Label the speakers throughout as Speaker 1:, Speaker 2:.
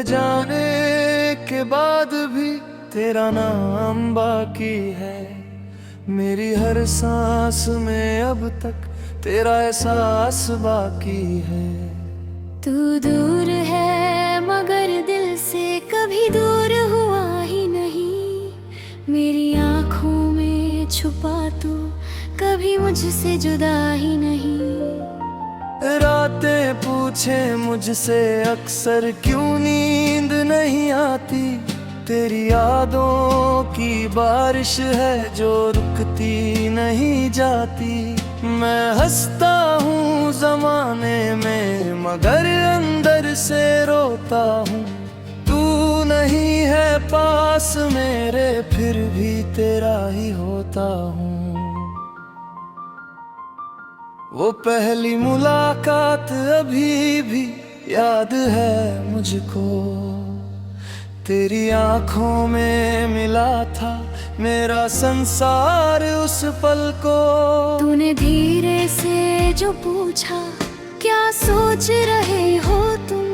Speaker 1: मेरे जाने के बाद भी तेरा नाम बाकी है। मेरी हर सांस में अब तक तेरा एहसास बाकी है।
Speaker 2: तू दूर है मगर दिल से कभी दूर हुआ ही नहीं। मेरी आँखों में छुपा तू कभी मुझसे जुदा ही नहीं।
Speaker 1: रातें पूछे मुझसे अक्सर क्यों नींद नहीं आती। तेरी यादों की बारिश है जो रुकती नहीं जाती। मैं हंसता हूँ ज़माने में मगर अंदर से रोता हूँ। तू नहीं है पास मेरे फिर भी तेरा ही होता हूँ। वो पहली मुलाकात अभी भी याद है मुझको। तेरी आँखों में मिला था मेरा संसार उस पल को।
Speaker 2: तूने धीरे से जो पूछा क्या सोच रहे हो तुम।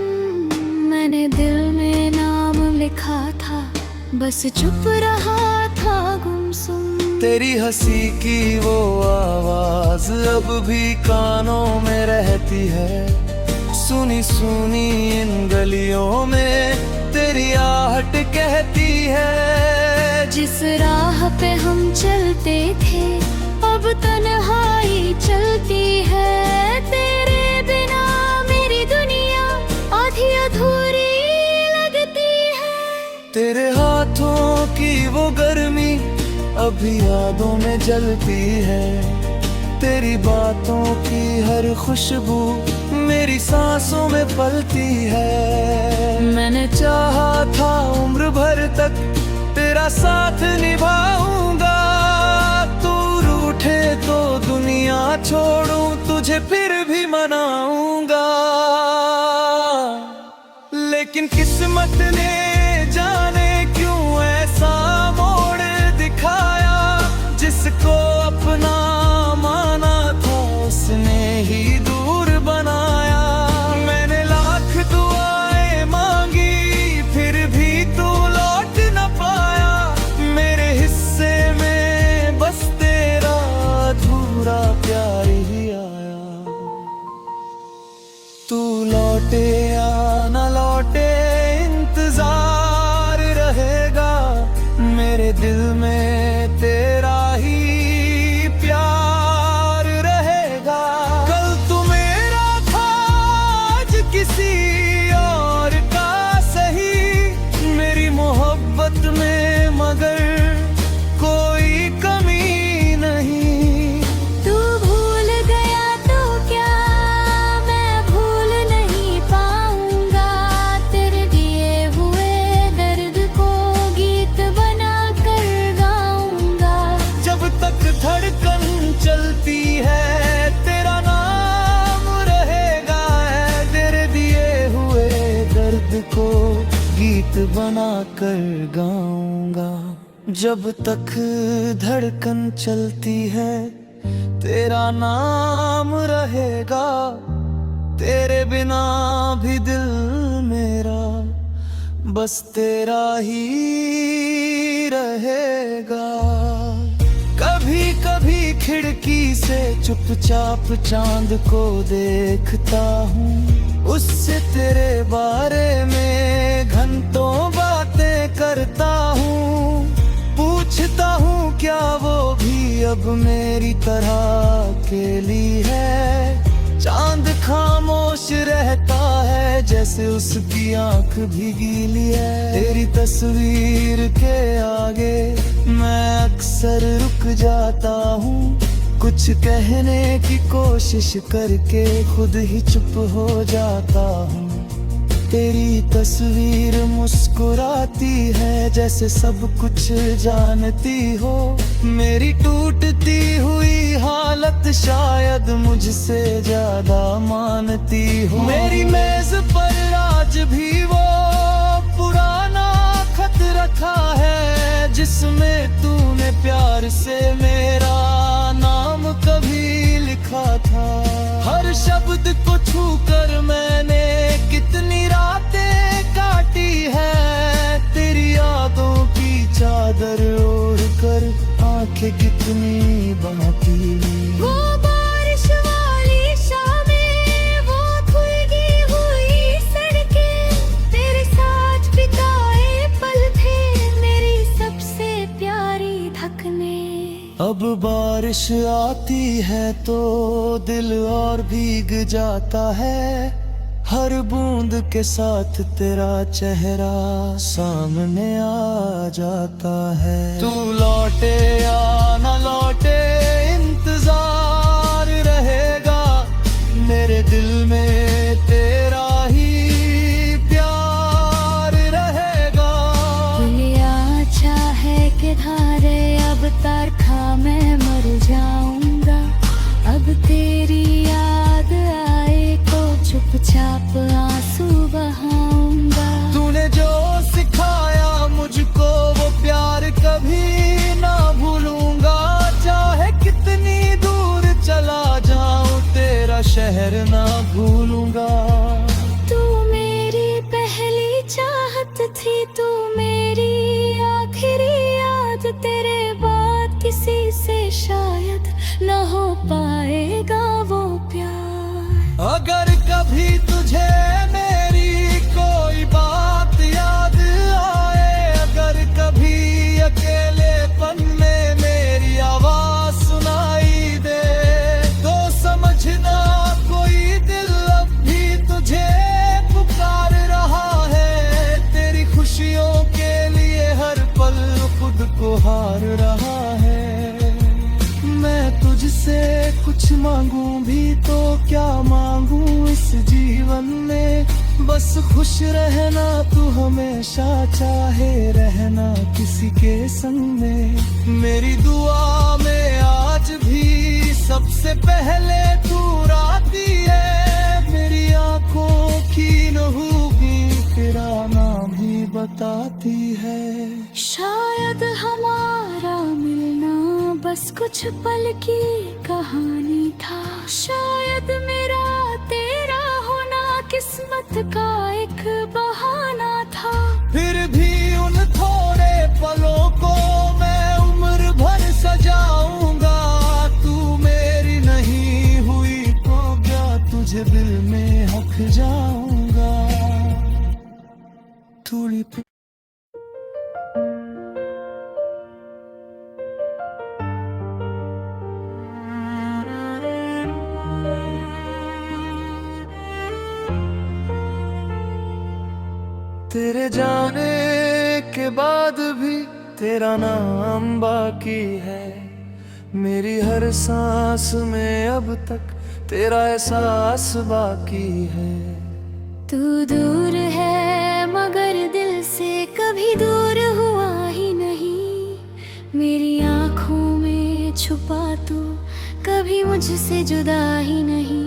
Speaker 2: मैंने दिल में नाम लिखा था बस चुप रहा था गुमसुम।
Speaker 1: तेरी हंसी की वो आवाज अब भी कानों में रहती है। सुनी सुनी इन गलियों में तेरी आहट कहती है।
Speaker 2: जिस राह पे हम चलते थे अब तन्हाई चलती है। तेरे बिना मेरी दुनिया आधी अधूरी लगती है।
Speaker 1: तेरे हाथों की वो गर्मी अभी यादों में जलती है। तेरी बातों की हर खुशबू मेरी सांसों में पलती है। मैंने चाहा था उम्र भर तक तेरा साथ निभाऊंगा। तू रूठे तो दुनिया छोड़ूं तुझे फिर भी मनाऊंगा। लेकिन किस्मत ने जाने क्यों ऐसा मोड़ दिखाया। जिसको अपना माना था उसने ही दूर बनाया। मैंने लाख दुआएं मांगी फिर भी तू लौट न पाया। मेरे हिस्से में बस तेरा अधूरा प्यार ही आया। तू लौटे या न लौटे इंतजार रहेगा। मेरे दिल में तेरा ही प्यार रहेगा। कल तू मेरा था आज किसी और का सही। मेरी मोहब्बत में मगर कोई कमी नहीं।
Speaker 2: तू भूल गया तो क्या मैं भूल नहीं पाऊंगा। तेरे दिए हुए दर्द को गीत बना कर गाऊंगा।
Speaker 1: जब तक धड़कन चलती है तेरा नाम रहेगा। है तेरे दिए हुए दर्द को गीत बना कर गाऊंगा। जब तक धड़कन चलती है तेरा नाम रहेगा। तेरे बिना भी दिल मेरा बस तेरा ही रहेगा। कभी कभी खिड़की से चुपचाप चांद को देखता हूँ। उससे तेरे बारे में घंटों बातें करता हूँ। पूछता हूँ क्या वो भी अब मेरी तरह अकेली है। चांद खामोश रहता है जैसे उसकी आंख भी गीली है। तेरी तस्वीर के आगे मैं अक्सर रुक जाता हूँ। कुछ कहने की कोशिश करके खुद ही चुप हो जाता हूँ। तेरी तस्वीर मुस्कुराती है जैसे सब कुछ जानती हो। मेरी टूटती हुई हालत शायद मुझसे ज्यादा मानती हो। मेरी मेज पर आज भी वो पुराना खत रखा है जिसमें तूने प्यार से मेरा नाम कभी लिखा था। हर शब्द को छूकर मैंने कितनी रातें काटी देखे कितनी बाकी।
Speaker 2: वो बारिश वाली शामें, वो खुलगी हुई सड़कें, तेरे साथ बिताए पल थे मेरी सबसे प्यारी धड़कनें।
Speaker 1: अब बारिश आती है तो दिल और भीग जाता है, हर बूंद के साथ तेरा चेहरा सामने आ जाता है। तू लौटे या न लौटे इंतजार रहेगा, मेरे दिल में तेरा ही प्यार रहेगा।
Speaker 2: दुनिया चाहे कि धारे अब तारखा मैं मर जाऊंगा, अब तेरी याद आए तो चुपचाप आंसू बहाऊंगा।
Speaker 1: तूने जो सिखाया मुझको वो प्यार कभी ना भूलूंगा, चाहे कितनी दूर चला जाऊं तेरा शहर ना भूलूंगा।
Speaker 2: तू मेरी पहली चाहत थी, तू मेरी आखिरी याद, तेरे बाद किसी से शायद न हो पाएगा वो प्यार।
Speaker 1: अगर कभी तुझे मेरी कोई बात याद आए, अगर कभी अकेलेपन में मेरी आवाज सुनाई दे, तो समझना कोई दिल अब भी तुझे पुकार रहा है। तेरी खुशियों के लिए हर पल खुद को हार रहा है। मैं तुझसे कुछ मांगूं भी तो क्या मांगूं इस जीवन में, बस खुश रहना तू हमेशा, चाहे रहना किसी के संग में। मेरी दुआ में आज भी सबसे पहले तू आती है, मेरी आंखों की नहूगी तेरा नाम ही बताती है।
Speaker 2: शायद हमारा मिलना बस कुछ पल की कहानी था, शायद मेरा तेरा होना किस्मत का एक बहाना था।
Speaker 1: फिर भी उन थोड़े पलों को मैं उम्र भर सजाऊंगा, तू मेरी नहीं हुई तो क्या तुझे दिल में हक जाऊंगा। थोड़ी तेरे जाने के बाद भी तेरा नाम बाकी है, मेरी हर सांस में अब तक तेरा एहसास बाकी है।
Speaker 2: तू दूर है मगर दिल से कभी दूर हुआ ही नहीं, मेरी आँखों में छुपा तू कभी मुझसे जुदा ही नहीं।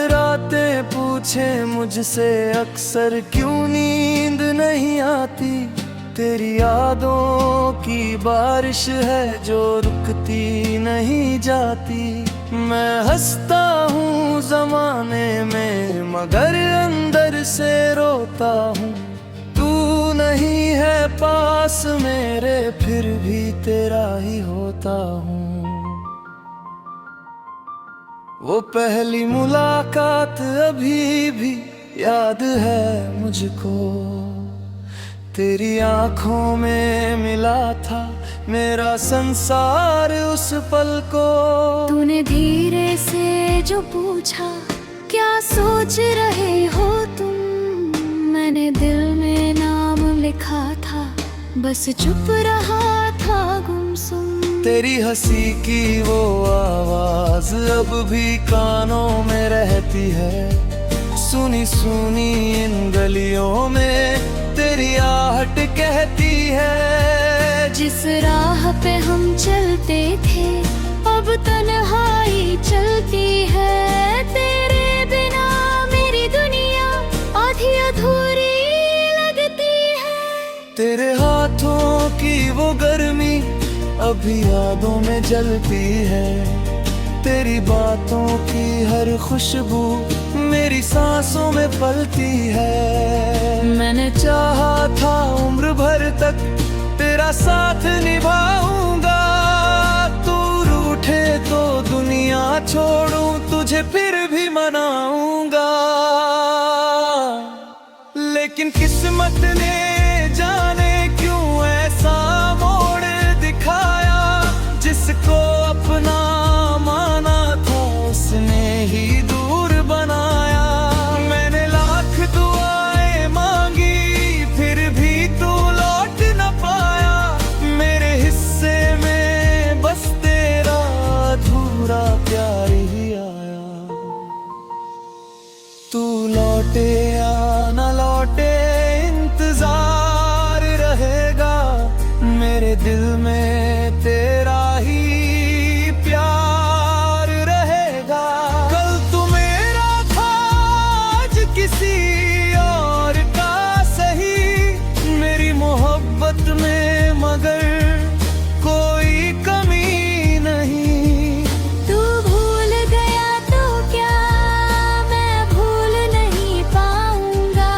Speaker 1: रातें पूछे मुझसे अक्सर क्यों नींद नहीं आती, तेरी यादों की बारिश है जो रुकती नहीं जाती। मैं हंसता हूँ जमाने में मगर अंदर से रोता हूँ, तू नहीं है पास मेरे फिर भी तेरा ही होता हूँ। वो पहली मुलाकात अभी भी याद है मुझको, तेरी आंखों में मिला था मेरा संसार उस पल को।
Speaker 2: तूने धीरे से जो पूछा क्या सोच रहे हो तुम, मैंने दिल में नाम लिखा था बस चुप रहा था गुमसुम।
Speaker 1: तेरी हंसी की वो आवाज अब भी कानों में रहती है, सुनी सुनी इन गलियों में तेरी आहट कहती है।
Speaker 2: जिस राह पे हम चलते थे अब तन्हाई चलती है, तेरे बिना मेरी दुनिया आधी अधूरी लगती है।
Speaker 1: तेरे हाथों की वो गर्मी अभी यादों में जलती है, तेरी बातों की हर खुशबू मेरी सांसों में पलती है। मैंने चाहा था उम्र भर तक तेरा साथ निभाऊंगा, छोड़ूं तुझे फिर भी मनाऊंगा, लेकिन किस्मत ने जाने क्यों ऐसा मोड़ दिखाया। जिसको अपना माना था उसने ही दूर बनाया। मैंने लाख दुआएं मांगी फिर भी तू लौट न पाया। मेरे हिस्से में बस तेरा अधूरा प्यार ही आया। तू लौटे या न लौटे इंतजार रहेगा, मेरे दिल में तेरा ही प्यार रहेगा। कल तू मेरा था आज किसी और का सही, मेरी मोहब्बत में मगर कोई कमी नहीं।
Speaker 2: तू भूल गया तो क्या मैं भूल नहीं पाऊंगा।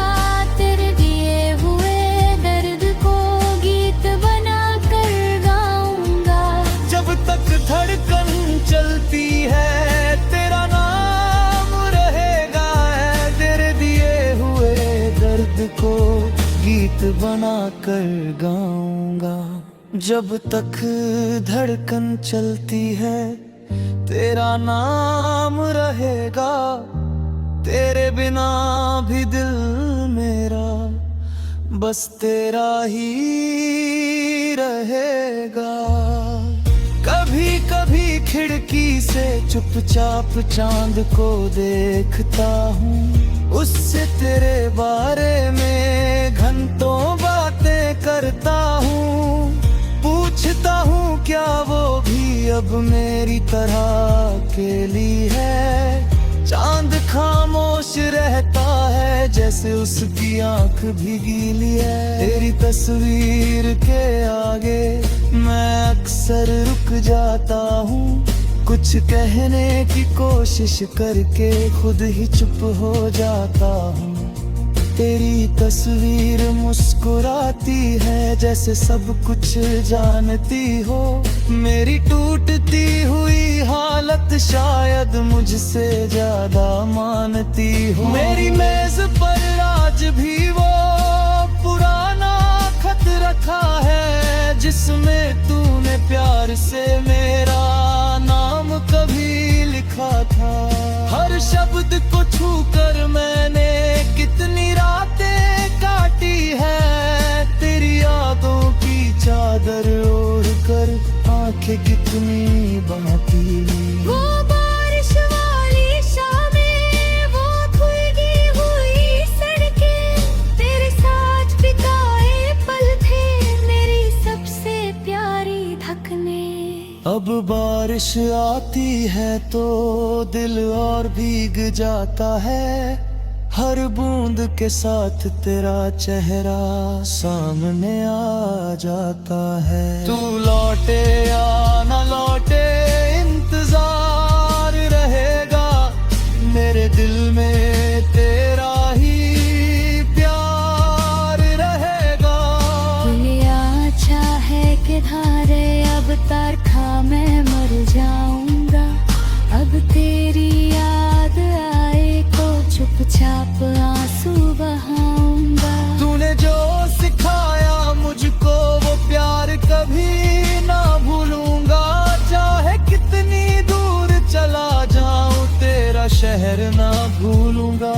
Speaker 2: तेरे दिए हुए दर्द को गीत बना कर गाऊंगा।
Speaker 1: जब तक धड़कन चलती है तेरा नाम रहेगा। है तेरे दिए हुए दर्द को गीत बना कर गाऊंगा। जब तक धड़कन चलती है तेरा नाम रहेगा। तेरे बिना भी दिल मेरा बस तेरा ही रहेगा। कभी कभी खिड़की से चुपचाप चांद को देखता हूँ। उससे तेरे बारे में घंटों बातें करता हूँ। पूछता हूँ क्या वो भी अब मेरी तरह अकेली है। चांद खामोश रहता है जैसे उसकी आंख भी गीली है। तेरी तस्वीर के आगे मैं अक्सर रुक जाता हूँ। कुछ कहने की कोशिश करके खुद ही चुप हो जाता हूँ। तेरी तस्वीर मुस्कुराती है जैसे सब कुछ जानती हो। मेरी टूटती हुई हालत शायद मुझसे ज्यादा मानती हो। मेरी मेज पर आज भी वो पुराना खत रखा है जिसमें तूने प्यार से मेरा नाम कभी लिखा था। हर शब्द को छूकर मैंने कितनी रातें काटी है। तेरी यादों की चादर ओढ़ कर आंखें कितनी बहती।
Speaker 2: वो बारिश वाली शामें, वो खुलगी हुई सड़कें, तेरे साथ बिताए पल थे मेरी सबसे प्यारी धड़कनें।
Speaker 1: अब बारिश आती है तो दिल और भीग जाता है। हर बूंद के साथ तेरा चेहरा सामने आ जाता है। तू लौटे या न लौटे इंतजार रहेगा, मेरे दिल में तेरा ही प्यार रहेगा।
Speaker 2: ये अच्छा है कि धारे अब तारखा मैं मर जाऊंगा। अब तेरी याद आए तो चुपचाप आंसू बहाऊंगा।
Speaker 1: तूने जो सिखाया मुझको वो प्यार कभी ना भूलूंगा। चाहे कितनी दूर चला जाऊं तेरा शहर ना भूलूंगा।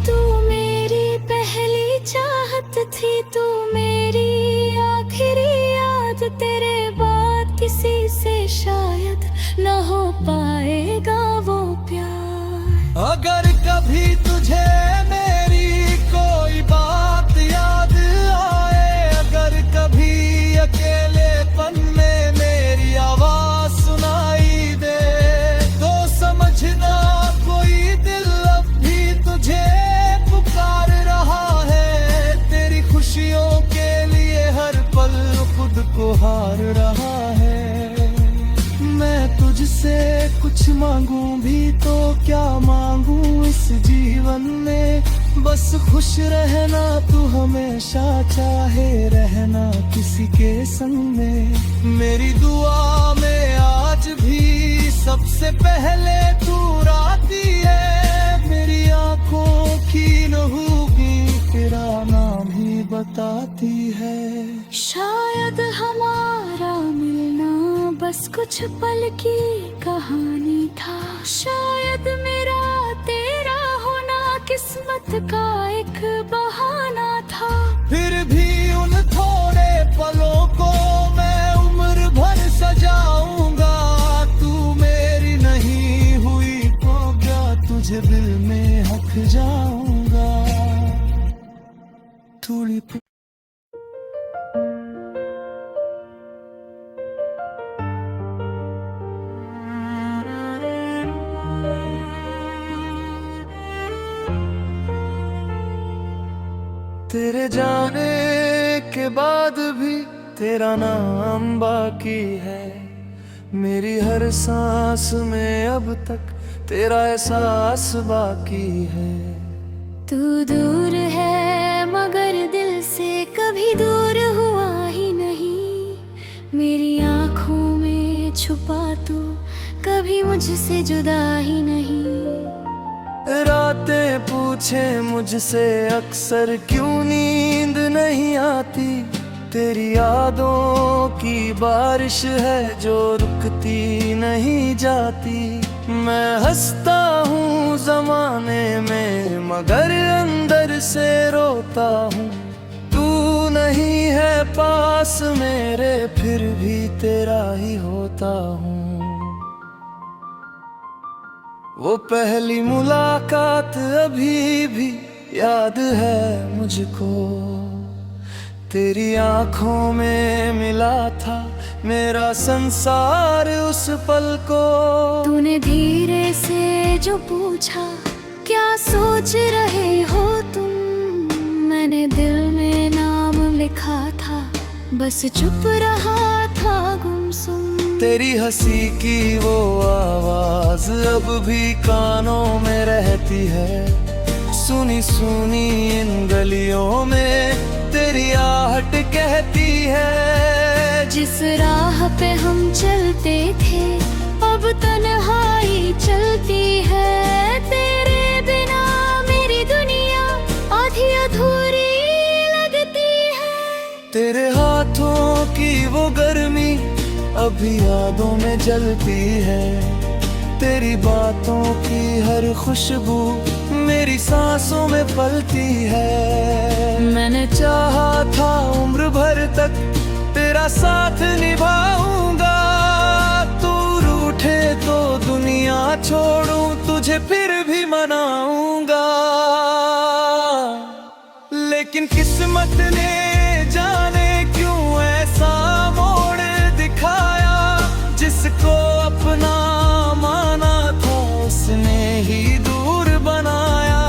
Speaker 2: तू मेरी पहली चाहत थी, तू मेरी आखिरी याद। तेरे बाद किसी से शायद न हो पाएगा वो प्यार।
Speaker 1: अगर कभी तुझे मेरी कोई बात याद आए, अगर कभी अकेलेपन में मेरी आवाज सुनाई दे, तो समझना कोई दिल अब भी तुझे पुकार रहा है। तेरी खुशियों के लिए हर पल खुद को हार रहा है। मैं तुझसे कुछ मांगूं भी तो क्या मांगूं इस जीवन में। बस खुश रहना तू हमेशा, चाहे रहना किसी के संग में। मेरी दुआ में आज भी सबसे पहले तू राती है, मेरी आंखों की नहूगी तेरा नाम ही बताती है।
Speaker 2: शायद हमारा मिलना बस कुछ पल की कहानी था, शायद मेरा तेरा होना किस्मत का एक बहाना था।
Speaker 1: फिर भी उन थोड़े पलों को मैं उम्र भर सजाऊंगा, तू मेरी नहीं हुई तो क्या तुझे दिल में हक जाऊंगा। थोड़ी तेरे जाने के बाद भी तेरा नाम बाकी है, मेरी हर सांस में अब तक तेरा एहसास बाकी है।
Speaker 2: तू दूर है मगर दिल से कभी दूर हुआ ही नहीं, मेरी आँखों में छुपा तू कभी मुझसे जुदा ही नहीं।
Speaker 1: रातें पूछे मुझसे अक्सर क्यों नींद नहीं आती, तेरी यादों की बारिश है जो रुकती नहीं जाती। मैं हंसता हूँ जमाने में मगर अंदर से रोता हूँ, तू नहीं है पास मेरे फिर भी तेरा ही होता हूँ। वो पहली मुलाकात अभी भी याद है मुझको, तेरी आंखों में मिला था मेरा संसार उस पल को।
Speaker 2: तूने धीरे से जो पूछा क्या सोच रहे हो तुम, मैंने दिल में नाम लिखा था बस चुप रहा था गुमसुम।
Speaker 1: तेरी हंसी की वो आवाज अब भी कानों में रहती है, सुनी सुनी इन गलियों में तेरी आहट कहती है।
Speaker 2: जिस राह पे हम चलते थे अब तन्हाई चलती है, तेरे बिना मेरी दुनिया आधी अधूरी लगती है।
Speaker 1: तेरे हाथों की वो गर्मी अभी यादों में जलती है, तेरी बातों की हर खुशबू मेरी सांसों में पलती है। मैंने चाहा था उम्र भर तक तेरा साथ निभाऊंगा, तू रूठे तो दुनिया छोड़ूं तुझे फिर भी मनाऊंगा। लेकिन किस्मत ने जाने क्यों ऐसा मोड़ दिखाया, जिसको अपना माना था उसने ही दूर बनाया।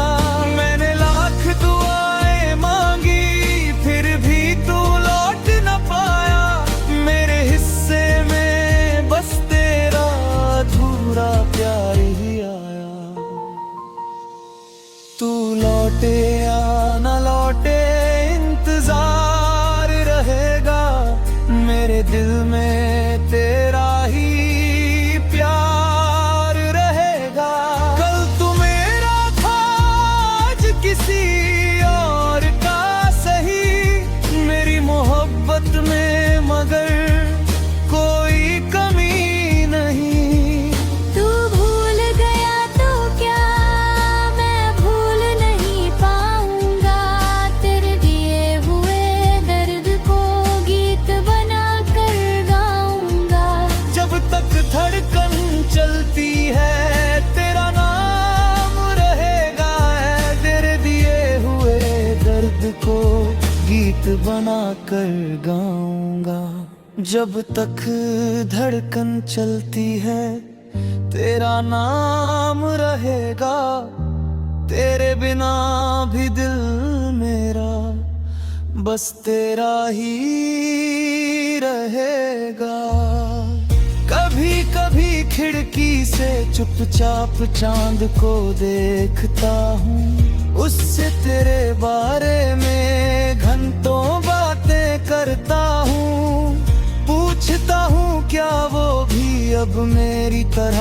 Speaker 1: मैंने लाख दुआएं मांगी फिर भी तू लौट न पाया, मेरे हिस्से में बस तेरा अधूरा प्यार ही आया। तू लौटे या न लौटे इंतजार रहेगा, मेरे दिल में तेरा ही प्यार रहेगा। कल तू मेरा था आज किसी और का सही, मेरी मोहब्बत में मगर कोई कमी नहीं।
Speaker 2: तू भूल गया तो क्या मैं भूल नहीं पाऊंगा, तेरे दिए हुए दर्द को गीत बना कर गाऊंगा।
Speaker 1: जब तक धड़कन चलती है तेरा नाम रहेगा, है तेरे दिए हुए दर्द को गीत बना कर गाऊंगा। जब तक धड़कन चलती है तेरा नाम रहेगा, तेरे बिना भी दिल मेरा बस तेरा ही रहेगा। कभी कभी खिड़की से चुपचाप चांद को देखता हूँ, उससे तेरे बारे में घंटों बातें करता हूँ। पूछता हूँ क्या वो भी अब मेरी तरह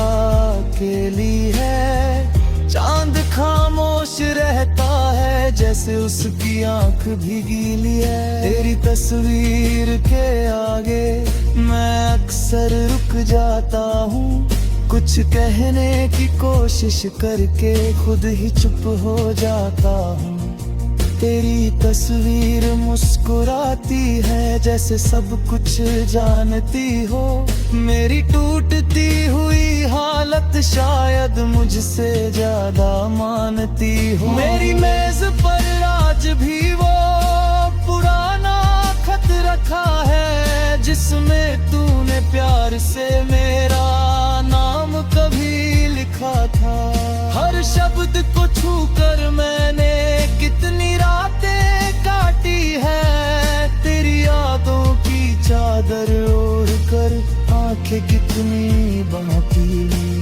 Speaker 1: अकेली है। चांद खामोश रहता है जैसे उसकी आंख भी गीली है। तेरी तस्वीर के आगे मैं अक्सर रुक जाता हूँ, कुछ कहने की कोशिश करके खुद ही चुप हो जाता हूँ। तेरी तस्वीर मुस्कुराती है जैसे सब कुछ जानती हो। मेरी टूटती हुई हालत शायद मुझसे ज्यादा मानती हो। मेरी मेज पर आज भी वो पुराना खत रखा है जिसमें तूने प्यार से मेरा नाम कभी लिखा था। हर शब्द को छूकर मैंने कितनी रातें काटी है। तेरी यादों की चादर ओढ़ कर आंखें कितनी बाकी।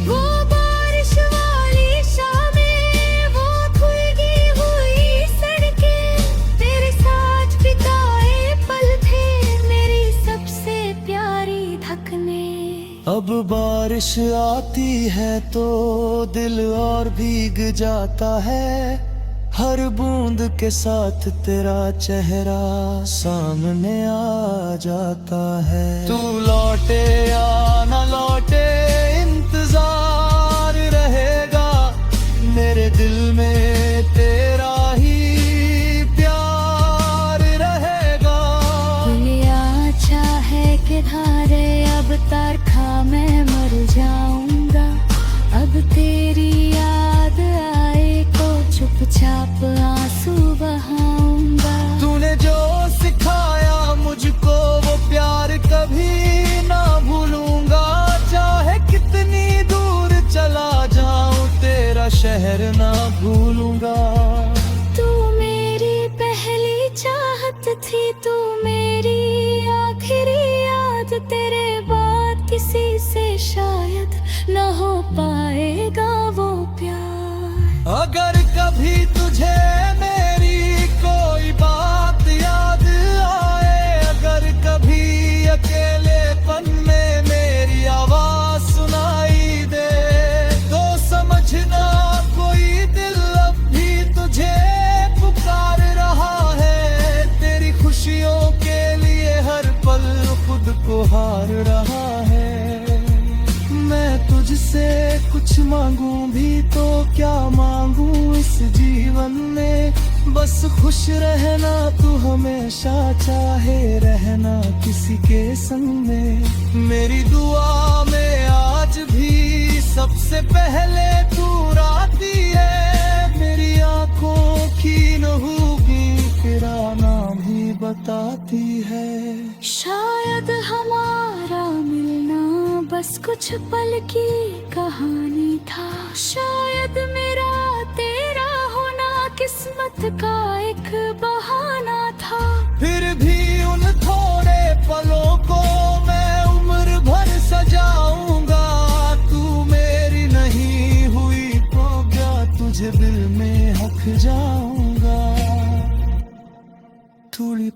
Speaker 2: वो बारिश वाली शामें, वो खुलगी हुई सड़कें, तेरे साथ बिताए पल थे मेरी सबसे प्यारी धड़कनें।
Speaker 1: अब बारिश आती है तो दिल और भीग जाता है। हर बूंद के साथ तेरा चेहरा सामने आ जाता है। तू लौटे या न लौटे इंतजार रहेगा, मेरे दिल में तेरा ही प्यार रहेगा।
Speaker 2: दुनिया चाहे कि धारे अब तरखा मैं मर जाऊंगा। अब तेरी याद आए तो चुपचाप आंसू बहाऊंगा।
Speaker 1: तूने जो सिखाया मुझको वो प्यार कभी ना भूलूंगा। चाहे कितनी दूर चला जाऊं तेरा शहर ना भूलूंगा।
Speaker 2: तू मेरी पहली चाहत थी, तू मेरी आखिरी याद। तेरे बाद किसी से शायद न हो पाएगा वो प्यार।
Speaker 1: अगर कभी तुझे मेरी कोई बात याद आए, अगर कभी अकेलेपन में मेरी आवाज सुनाई दे, तो समझना कोई दिल अब भी तुझे पुकार रहा है। तेरी खुशियों के लिए हर पल खुद को हार रहा है। मैं तुझसे कुछ मांगूं भी तो क्या मांगूं इस जीवन में। बस खुश रहना तू हमेशा, चाहे रहना किसी के संग में। मेरी दुआ में आज भी सबसे पहले तू आती है। मेरी आंखों की नहूगी तेरा नाम ही बताती है।
Speaker 2: शायद हमारा मिलना बस कुछ पल की कहानी था। शायद मेरा तेरा होना किस्मत का एक बहाना था।
Speaker 1: फिर भी उन थोड़े पलों को मैं उम्र भर सजाऊंगा। तू मेरी नहीं हुई तो क्या तुझे दिल में हक जाऊंगा। थोड़ी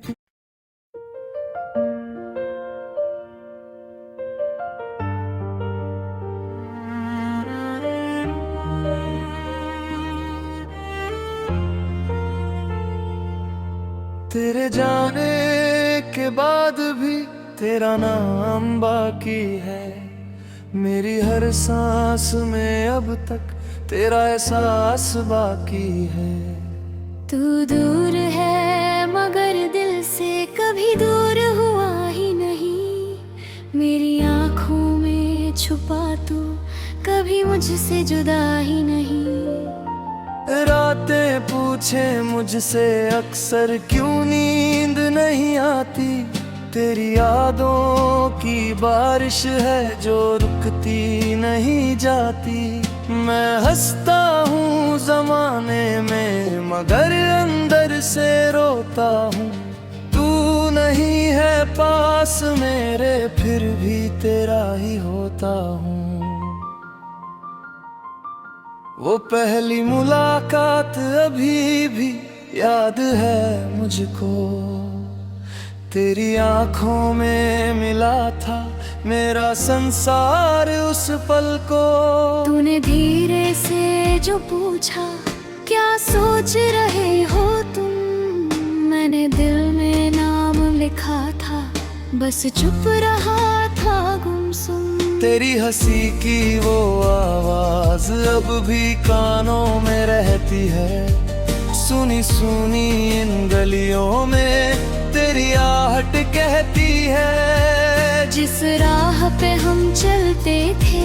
Speaker 1: तेरे जाने के बाद भी तेरा नाम बाकी है। मेरी हर सांस में अब तक तेरा एहसास बाकी है।
Speaker 2: तू दूर है मगर दिल से कभी दूर हुआ ही नहीं। मेरी आँखों में छुपा तू कभी मुझसे जुदा ही नहीं।
Speaker 1: रातें पूछे मुझसे अक्सर क्यों नींद नहीं आती। तेरी यादों की बारिश है जो रुकती नहीं जाती। मैं हंसता हूँ जमाने में मगर अंदर से रोता हूँ। तू नहीं है पास मेरे फिर भी तेरा ही होता हूँ। वो पहली मुलाकात अभी भी याद है मुझको। तेरी आंखों में मिला था मेरा संसार उस पल को।
Speaker 2: तूने धीरे से जो पूछा क्या सोच रहे हो तुम, मैंने दिल में नाम लिखा था, बस चुप रहा था गुमसुम।
Speaker 1: तेरी हंसी की वो आवाज अब भी कानों में रहती है, सुनी सुनी इन गलियों में तेरी आहट कहती है।
Speaker 2: जिस राह पे हम चलते थे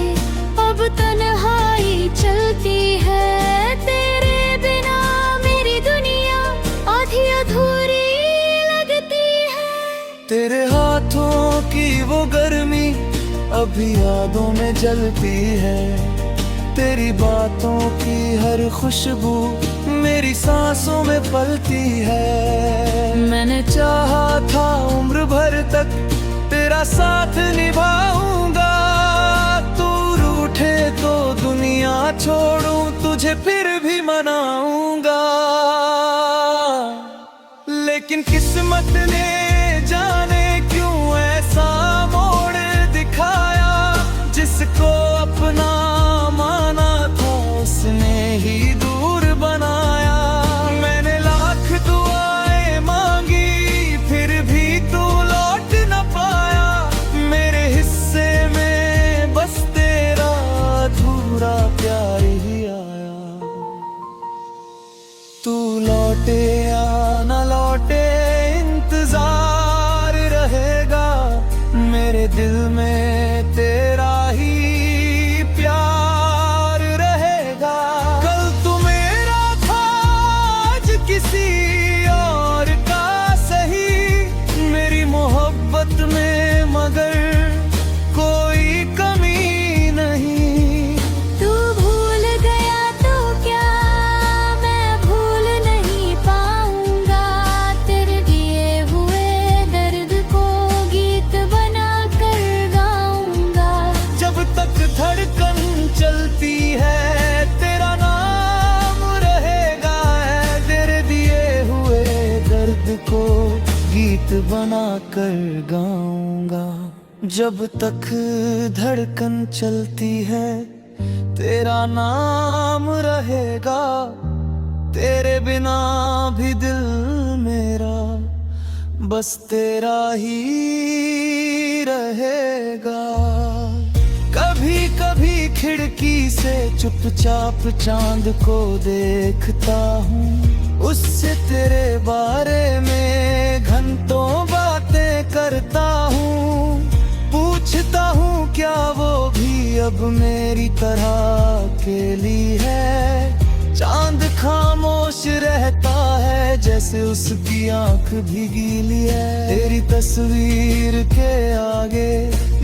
Speaker 2: अब तन्हाई चलती है, तेरे बिना मेरी दुनिया आधी अधूरी लगती है।
Speaker 1: तेरे हाथों की वो गर्मी अभी यादों में जलती है, तेरी बातों की हर खुशबू मेरी सांसों में पलती है। मैंने चाहा था उम्र भर तक तेरा साथ निभाऊंगा, तू रूठे तो दुनिया छोड़ूं तुझे फिर भी मनाऊंगा। लेकिन किस्मत ने जाने क्यों ऐसा मोड़ दिखाया, जिसको अपना माना था उसने ही दूर बनाया। मैंने लाख दुआएं मांगी फिर भी तू लौट न पाया, मेरे हिस्से में बस तेरा अधूरा प्यार ही आया। तू लौटे या न लौटे इंतजार रहेगा, मेरे दिल में तेरा ही प्यार रहेगा। कल तू मेरा था आज किसी और का सही, मेरी मोहब्बत में मगर कोई कमी नहीं।
Speaker 2: तू भूल गया तो क्या मैं भूल नहीं पाऊंगा, तेरे दिए हुए दर्द को गीत बना कर गाऊंगा।
Speaker 1: जब तक धड़कन चलती है तेरा नाम रहेगा, है तेरे दिए हुए दर्द को गीत बना कर गाऊंगा। जब तक धड़कन चलती है तेरा नाम रहेगा, तेरे बिना भी दिल मेरा बस तेरा ही रहेगा। कभी कभी खिड़की से चुपचाप चांद को देखता हूँ, उससे तेरे बारे में घंटों बातें करता हूँ। पूछता हूँ क्या वो भी अब मेरी तरह अकेली है, चांद खामोश रहता है जैसे उसकी आंख भी गीली है। तेरी तस्वीर के आगे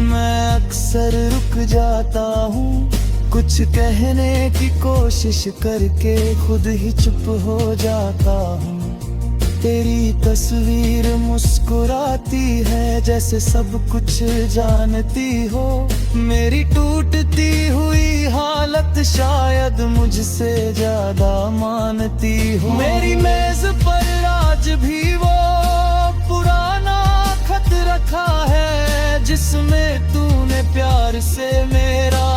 Speaker 1: मैं अक्सर रुक जाता हूँ, कुछ कहने की कोशिश करके खुद ही चुप हो जाता हूँ। तेरी तस्वीर मुस्कुराती है जैसे सब कुछ जानती हो, मेरी टूटती हुई हालत शायद मुझसे ज्यादा मानती हो। मेरी मेज पर आज भी वो पुराना खत रखा है, जिसमें तूने प्यार से मेरा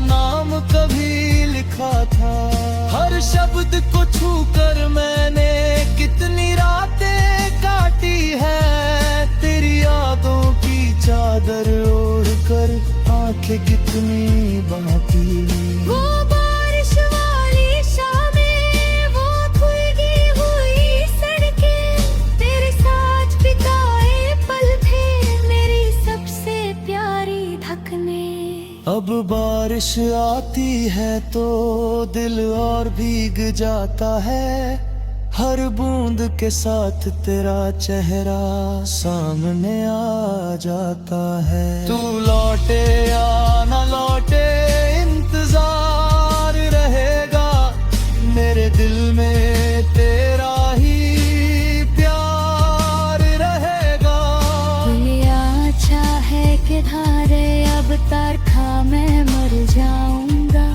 Speaker 1: नाम कभी लिखा था। हर शब्द को छू कर मैंने कितनी रातें काटी है, तेरी यादों की चादर ओढ़ कर आंखें कितनी बहती।
Speaker 2: वो बारिश वाली शामें, वो खुलगी हुई सड़कें, तेरे साथ बिताए पल थे मेरी सबसे प्यारी धकने।
Speaker 1: अब बारिश आती है तो दिल और भीग जाता है, हर बूंद के साथ तेरा चेहरा सामने आ जाता है। तू लौटे या न लौटे इंतजार रहेगा, मेरे दिल में तेरा ही प्यार रहेगा।
Speaker 2: दुनिया चाहे कि धारे अब तरखा मैं मर जाऊंगा,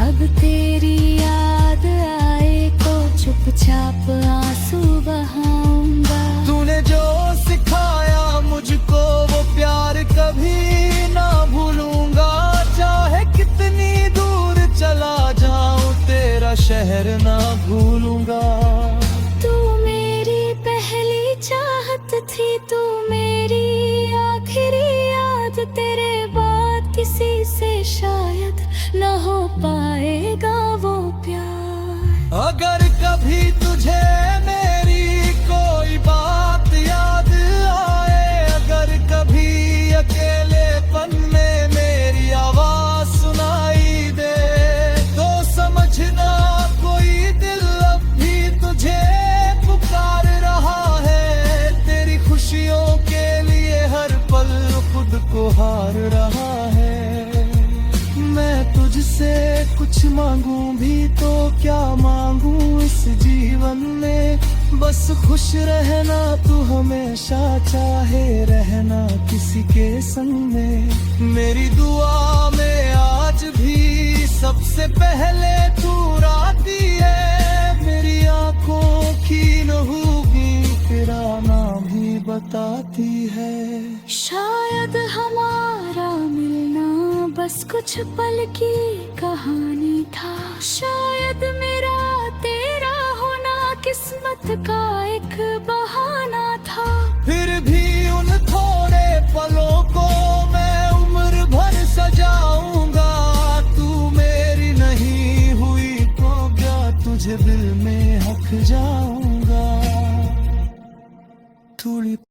Speaker 2: अब तेरी याद आए तो चुपचाप आंसू बहाऊंगा।
Speaker 1: तूने जो सिखाया मुझको वो प्यार कभी
Speaker 2: थी तू मेरी आखिरी याद, तेरे बाद किसी से शायद न हो पाएगा वो प्यार।
Speaker 1: अगर कभी तुझे मेरी कोई बात याद आए, अगर कभी अकेलेपन में मेरी आवाज सुनाई दे, तो समझना कोई दिल अब भी तुझे पुकार रहा है। तेरी खुशियों के लिए हर पल खुद को हार रहा है। मैं तुझसे कुछ मांगू भी तो क्या मांगू इस जीवन में, बस खुश रहना तू हमेशा, चाहे रहना किसी के संग में। मेरी दुआ में आज भी सबसे पहले तू आती है, मेरी आंखों की नहूगी तेरा नाम ही बताती है।
Speaker 2: शायद हमारा मिलना बस कुछ पल की कहानी था, शायद मेरा तेरा होना किस्मत का एक बहाना था।
Speaker 1: फिर भी उन थोड़े पलों को मैं उम्र भर सजाऊंगा, तू मेरी नहीं हुई तो क्या तुझे दिल में हक जा